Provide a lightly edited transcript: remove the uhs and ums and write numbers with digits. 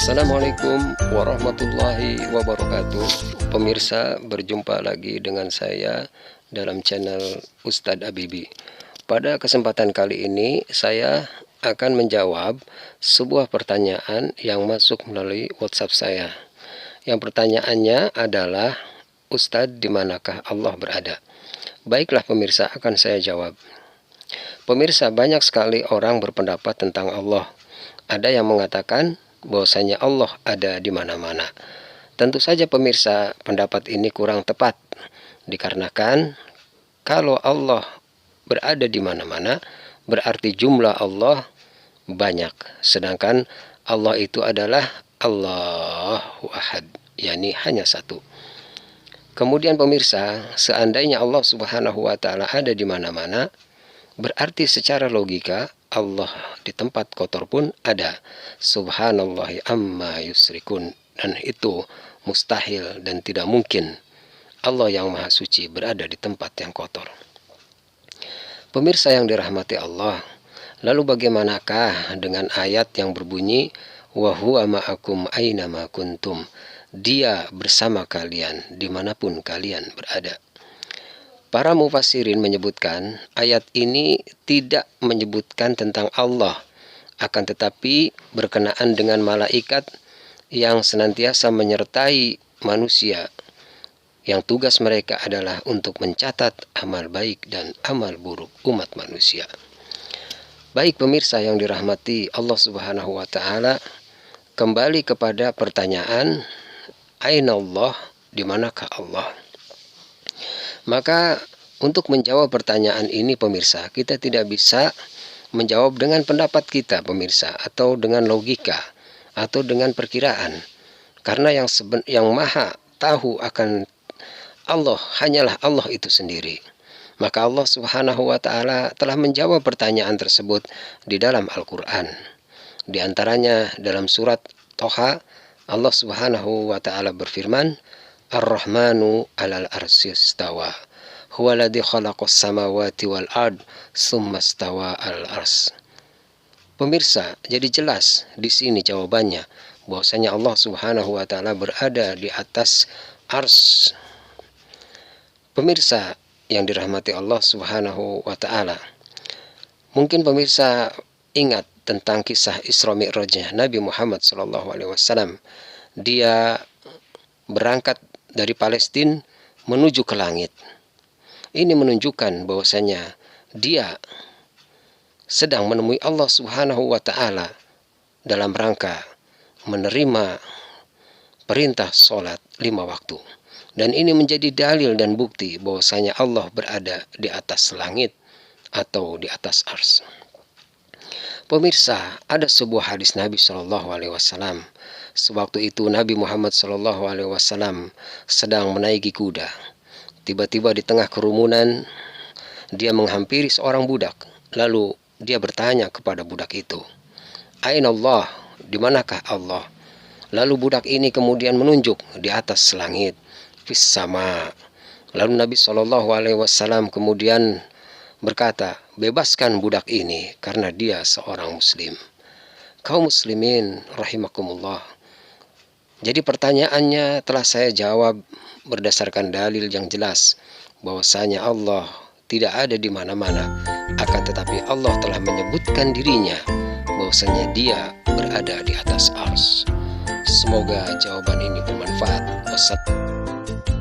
Assalamualaikum warahmatullahi wabarakatuh. Pemirsa, berjumpa lagi dengan saya dalam channel Ustadz Abibi. Pada kesempatan kali ini saya akan menjawab sebuah pertanyaan yang masuk melalui WhatsApp saya. Yang pertanyaannya adalah, Ustadz, di manakah Allah berada? Baiklah pemirsa, akan saya jawab. Pemirsa, banyak sekali orang berpendapat tentang Allah. Ada yang mengatakan bahwasanya Allah ada di mana-mana. Tentu saja pemirsa, pendapat ini kurang tepat. Dikarenakan kalau Allah berada di mana-mana, berarti jumlah Allah banyak. Sedangkan Allah itu adalah Allahu Ahad, yakni hanya satu. Kemudian pemirsa, seandainya Allah Subhanahu wa Ta'ala ada di mana-mana, berarti secara logika Allah di tempat kotor pun ada. Subhanallahi amma yusrikun. Dan itu mustahil dan tidak mungkin Allah yang maha suci berada di tempat yang kotor. Pemirsa yang dirahmati Allah, lalu bagaimanakah dengan ayat yang berbunyi wa huwa ma'akum aynama kuntum? Dia bersama kalian dimanapun kalian berada. Para mufassirin menyebutkan ayat ini tidak menyebutkan tentang Allah, akan tetapi berkenaan dengan malaikat yang senantiasa menyertai manusia, yang tugas mereka adalah untuk mencatat amal baik dan amal buruk umat manusia. Baik pemirsa yang dirahmati Allah Subhanahu wa Ta'ala, kembali kepada pertanyaan, aina Allah, di manakah Allah? Maka untuk menjawab pertanyaan ini pemirsa, kita tidak bisa menjawab dengan pendapat kita pemirsa, atau dengan logika, atau dengan perkiraan. Karena yang maha tahu akan Allah hanyalah Allah itu sendiri. Maka Allah Subhanahu wa Ta'ala telah menjawab pertanyaan tersebut di dalam Al-Quran. Di antaranya dalam surat Toha, Allah Subhanahu wa Ta'ala berfirman, Ar-Rahmanu alal arsy istawa. Huwaladzi khalaqas samawati wal ard tsumma istawa al ars. Pemirsa, jadi jelas di sini jawabannya bahwasanya Allah Subhanahu wa Ta'ala berada di atas ars. Pemirsa yang dirahmati Allah Subhanahu wa Ta'ala, mungkin pemirsa ingat tentang kisah Isra Mi'rajnya Nabi Muhammad SAW. Dia berangkat dari Palestina menuju ke langit. Ini menunjukkan bahwasanya dia sedang menemui Allah Subhanahu wa Ta'ala dalam rangka menerima perintah sholat 5 waktu. Dan ini menjadi dalil dan bukti bahwasanya Allah berada di atas langit atau di atas ars. Pemirsa, ada sebuah hadis Nabi SAW. Sewaktu itu Nabi Muhammad SAW sedang menaiki kuda. Tiba-tiba di tengah kerumunan, dia menghampiri seorang budak. Lalu dia bertanya kepada budak itu, Aina Allah, di manakah Allah? Lalu budak ini kemudian menunjuk di atas langit, fis sama. Lalu Nabi SAW kemudian berkata, bebaskan budak ini karena dia seorang muslim. Kaum muslimin rahimakumullah. Jadi pertanyaannya telah saya jawab berdasarkan dalil yang jelas bahwasanya Allah tidak ada di mana-mana, akan tetapi Allah telah menyebutkan dirinya bahwasanya dia berada di atas ars. Semoga jawaban ini bermanfaat. Wassalamualaikum.